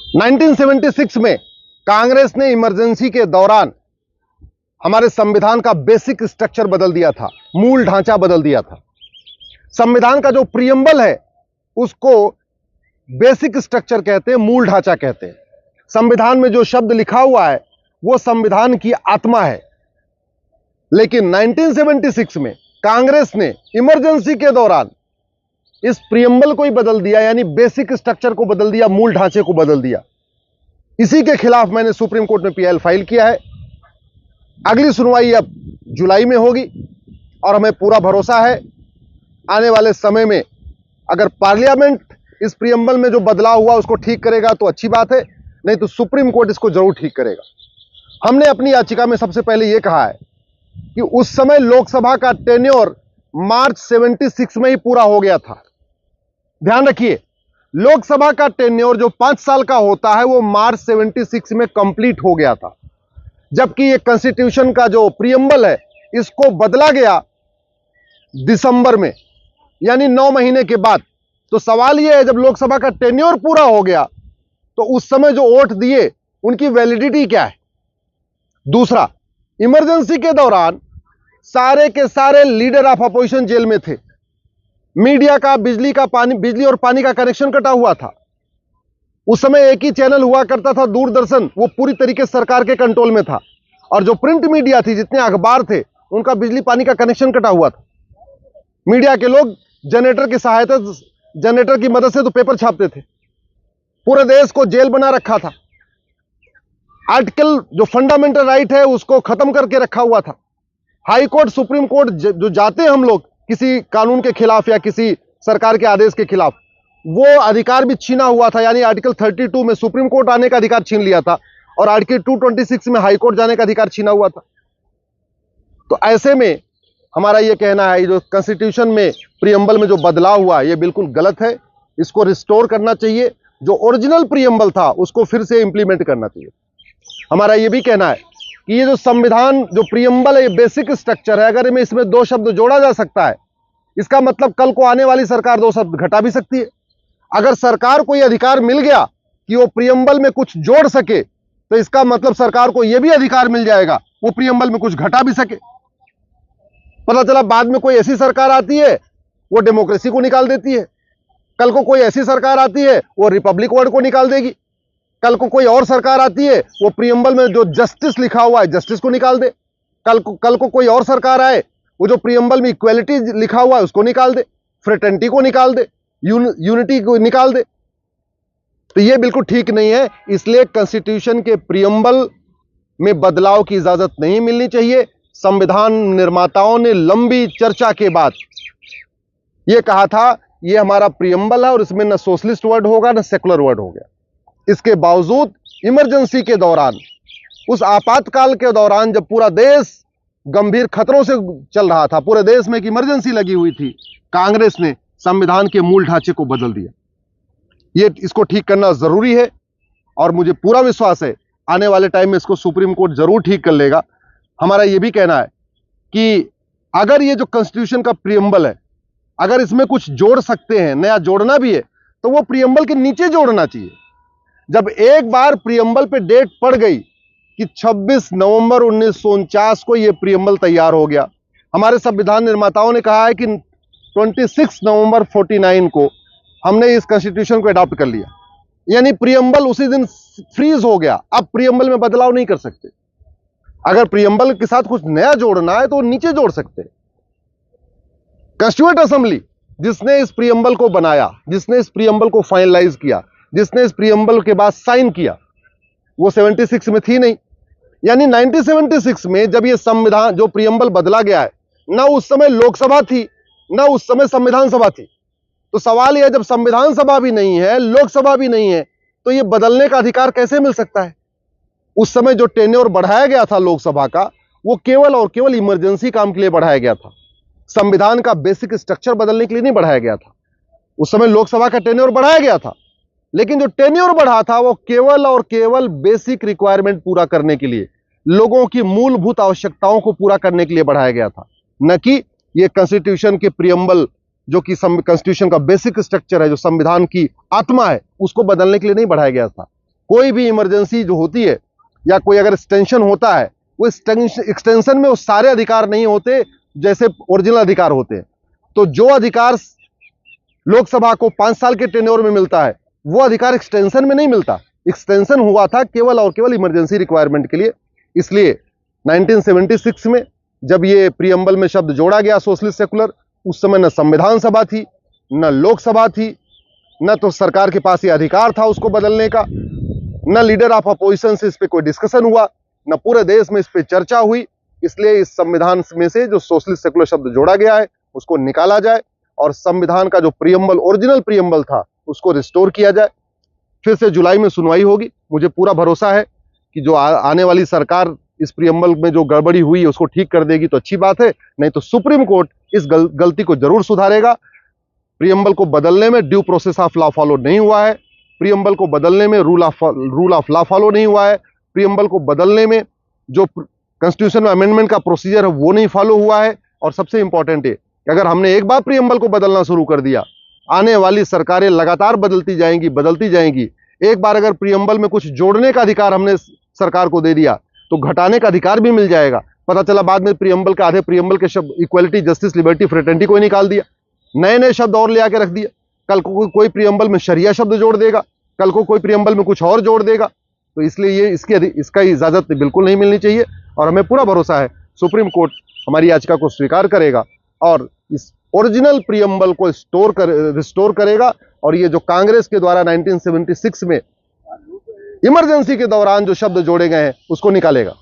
1976 में कांग्रेस ने इमरजेंसी के दौरान हमारे संविधान का बेसिक स्ट्रक्चर बदल दिया था, मूल ढांचा बदल दिया था। संविधान का जो प्रियम्बल है उसको बेसिक स्ट्रक्चर कहते हैं, मूल ढांचा कहते हैं। संविधान में जो शब्द लिखा हुआ है वो संविधान की आत्मा है। लेकिन 1976 में कांग्रेस ने इमरजेंसी के दौरान इस प्रियम्बल को ही बदल दिया, यानी बेसिक स्ट्रक्चर को बदल दिया, मूल ढांचे को बदल दिया। इसी के खिलाफ मैंने सुप्रीम कोर्ट में पीआईएल फाइल किया है। अगली सुनवाई अब जुलाई में होगी और हमें पूरा भरोसा है आने वाले समय में अगर पार्लियामेंट इस प्रियम्बल में जो बदलाव हुआ उसको ठीक करेगा तो अच्छी बात है, नहीं तो सुप्रीम कोर्ट इसको जरूर ठीक करेगा। हमने अपनी याचिका में सबसे पहले यह कहा है कि उस समय लोकसभा का टेन्योर मार्च 76 में ही पूरा हो गया था। ध्यान रखिए, लोकसभा का टेन्योर जो 5 साल का होता है वो मार्च 76 में कंप्लीट हो गया था, जबकि ये कॉन्स्टिट्यूशन का जो प्रियम्बल है इसको बदला गया दिसंबर में, यानी 9 महीने के बाद। तो सवाल यह है, जब लोकसभा का टेन्योर पूरा हो गया तो उस समय जो वोट दिए उनकी वैलिडिटी क्या है? दूसरा, इमरजेंसी के दौरान सारे के सारे लीडर ऑफ अपोजिशन जेल में थे। मीडिया का बिजली और पानी का कनेक्शन कटा हुआ था। उस समय एक ही चैनल हुआ करता था, दूरदर्शन, वो पूरी तरीके से सरकार के कंट्रोल में था। और जो प्रिंट मीडिया थी, जितने अखबार थे, उनका बिजली पानी का कनेक्शन कटा हुआ था। मीडिया के लोग जनरेटर की मदद से तो पेपर छापते थे। पूरे देश को जेल बना रखा था। आर्टिकल जो फंडामेंटल राइट है उसको खत्म करके रखा हुआ था। हाई कोर्ट, सुप्रीम कोर्ट जो जाते हैं हम लोग किसी कानून के खिलाफ या किसी सरकार के आदेश के खिलाफ, वो अधिकार भी छीना हुआ था। यानी आर्टिकल 32 में सुप्रीम कोर्ट आने का अधिकार छीन लिया था और आर्टिकल 226 में हाई कोर्ट जाने का अधिकार छीना हुआ था। तो ऐसे में हमारा यह कहना है, जो कॉन्स्टिट्यूशन में प्रियम्बल में जो बदलाव हुआ ये बिल्कुल गलत है। इसको रिस्टोर करना चाहिए। जो ओरिजिनल प्रियम्बल था उसको फिर से इंप्लीमेंट करना चाहिए। हमारा यह भी कहना है कि ये जो संविधान, जो प्रियम्बल है, ये बेसिक स्ट्रक्चर है। अगर इसमें 2 शब्द जोड़ा जा सकता है, इसका मतलब कल को आने वाली सरकार 2 शब्द घटा भी सकती है। अगर सरकार को यह अधिकार मिल गया कि वो प्रियम्बल में कुछ जोड़ सके, तो इसका मतलब सरकार को यह भी अधिकार मिल जाएगा वो प्रियम्बल में कुछ घटा भी सके। पता चला बाद में कोई ऐसी सरकार आती है वो डेमोक्रेसी को निकाल देती है। कल को कोई ऐसी सरकार आती है वो रिपब्लिक वर्ड को निकाल देगी। कल को कोई और सरकार आती है वो प्रियम्बल में जो जस्टिस लिखा हुआ है जस्टिस को निकाल दे। कल को कोई और सरकार आए वो जो प्रियम्बल में इक्वलिटी लिखा हुआ है उसको निकाल दे, फ्रेटर्निटी को निकाल दे, यूनिटी को निकाल दे। तो ये बिल्कुल ठीक नहीं है। इसलिए कॉन्स्टिट्यूशन के प्रियम्बल में बदलाव की इजाजत नहीं मिलनी चाहिए। संविधान निर्माताओं ने लंबी चर्चा के बाद यह कहा था ये हमारा प्रियम्बल है और इसमें न सोशलिस्ट वर्ड होगा न सेकुलर वर्ड होगा। इसके बावजूद इमरजेंसी के दौरान, उस आपातकाल के दौरान जब पूरा देश गंभीर खतरों से चल रहा था, पूरे देश में एक इमरजेंसी लगी हुई थी, कांग्रेस ने संविधान के मूल ढांचे को बदल दिया। इसको ठीक करना जरूरी है और मुझे पूरा विश्वास है आने वाले टाइम में इसको सुप्रीम कोर्ट जरूर ठीक कर लेगा। हमारा यह भी कहना है कि अगर ये जो कॉन्स्टिट्यूशन का प्रियम्बल है, अगर इसमें कुछ जोड़ सकते हैं, नया जोड़ना भी है, तो वो प्रियम्बल के नीचे जोड़ना चाहिए। जब एक बार प्रियम्बल पे डेट पड़ गई कि 26 नवंबर 1949 को यह प्रियम्बल तैयार हो गया, हमारे संविधान निर्माताओं ने कहा है कि 26 नवंबर 49 को हमने इस कॉन्स्टिट्यूशन को अडॉप्ट कर लिया, यानी प्रियम्बल उसी दिन फ्रीज हो गया। अब प्रियम्बल में बदलाव नहीं कर सकते। अगर प्रियम्बल के साथ कुछ नया जोड़ना है तो नीचे जोड़ सकते हैं। कॉन्स्टिट्यूएंट असेंबली जिसने इस प्रियम्बल को बनाया, जिसने इस प्रियम्बल को फाइनलाइज किया, जिसने इस प्रियम्बल के बाद साइन किया, वो 76 में थी नहीं। यानी 1976 में जब ये संविधान, जो प्रियम्बल बदला गया है, ना उस समय लोकसभा थी ना उस समय संविधान सभा थी। तो सवाल यह, जब संविधान सभा भी नहीं है, लोकसभा भी नहीं है, तो ये बदलने का अधिकार कैसे मिल सकता है? उस समय जो टेन्योर बढ़ाया गया था लोकसभा का, वो केवल और केवल इमरजेंसी काम के लिए बढ़ाया गया था। संविधान का बेसिक स्ट्रक्चर बदलने के लिए नहीं बढ़ाया गया था। उस समय लोकसभा का टेन्योर बढ़ाया गया था, लेकिन जो टेन्योर बढ़ा था वो केवल और केवल बेसिक रिक्वायरमेंट पूरा करने के लिए, लोगों की मूलभूत आवश्यकताओं को पूरा करने के लिए बढ़ाया गया था, न कि ये कॉन्स्टिट्यूशन के प्रियम्बल, जो कि कॉन्स्टिट्यूशन का बेसिक स्ट्रक्चर है, जो संविधान की आत्मा है, उसको बदलने के लिए नहीं बढ़ाया गया था। कोई भी इमरजेंसी जो होती है या कोई अगर एक्सटेंशन होता है, वो एक्सटेंशन में वो सारे अधिकार नहीं होते जैसे ओरिजिनल अधिकार होते हैं। तो जो अधिकार लोकसभा को 5 साल के टेन्योर में मिलता है, वो अधिकार एक्सटेंशन में नहीं मिलता। एक्सटेंशन हुआ था केवल और केवल इमरजेंसी रिक्वायरमेंट के लिए। इसलिए 1976 में जब ये प्रीएम्बल में शब्द जोड़ा गया सोशलिस्ट सेकुलर, उस समय न संविधान सभा थी, न लोकसभा थी, न तो सरकार के पास ये अधिकार था उसको बदलने का, न लीडर ऑफ अपोजिशन से इस पे कोई डिस्कशन हुआ, न पूरे देश में इस पे चर्चा हुई। इसलिए इस संविधान में से जो सोशलिस्ट सेकुलर शब्द जोड़ा गया है उसको निकाला जाए और संविधान का जो प्रीएम्बल, ओरिजिनल प्रीएम्बल था, उसको रिस्टोर किया जाए। फिर से जुलाई में सुनवाई होगी। मुझे पूरा भरोसा है कि जो आने वाली सरकार इस प्रीएम्बल में जो गड़बड़ी हुई है उसको ठीक कर देगी तो अच्छी बात है, नहीं तो सुप्रीम कोर्ट इस गलती को जरूर सुधारेगा। प्रीएम्बल को बदलने में due process of law follow नहीं हुआ है, प्रीएम्बल को बदलने में रूल ऑफ लॉ फॉलो नहीं हुआ है, प्रीएम्बल को बदलने में जो कॉन्स्टिट्यूशन में अमेंडमेंट का प्रोसीजर है वो नहीं फॉलो हुआ है। और सबसे इंपॉर्टेंट है कि अगर हमने एक बार प्रीएम्बल को बदलना शुरू कर दिया, आने वाली सरकारें लगातार बदलती जाएंगी। एक बार अगर प्रीएम्बल में कुछ जोड़ने का अधिकार हमने सरकार को दे दिया तो घटाने का अधिकार भी मिल जाएगा। पता चला बाद में प्रीएम्बल के आधे प्रीएम्बल के शब्द इक्वलिटी, जस्टिस, लिबर्टी, फ्रेटर्निटी को ही निकाल दिया, नए शब्द और ले आके रख दिया। कल को कोई प्रीएम्बल में शरिया शब्द जोड़ देगा, कल को कोई प्रीएम्बल में कुछ और जोड़ देगा। तो इसलिए ये इसका इजाजत बिल्कुल नहीं मिलनी चाहिए। और हमें पूरा भरोसा है सुप्रीम कोर्ट हमारी याचिका को स्वीकार करेगा और इस ओरिजिनल प्रीएम्बल को रिस्टोर करेगा। और ये जो कांग्रेस के द्वारा 1976 में इमरजेंसी के दौरान जो शब्द जोड़े गए हैं उसको निकालेगा।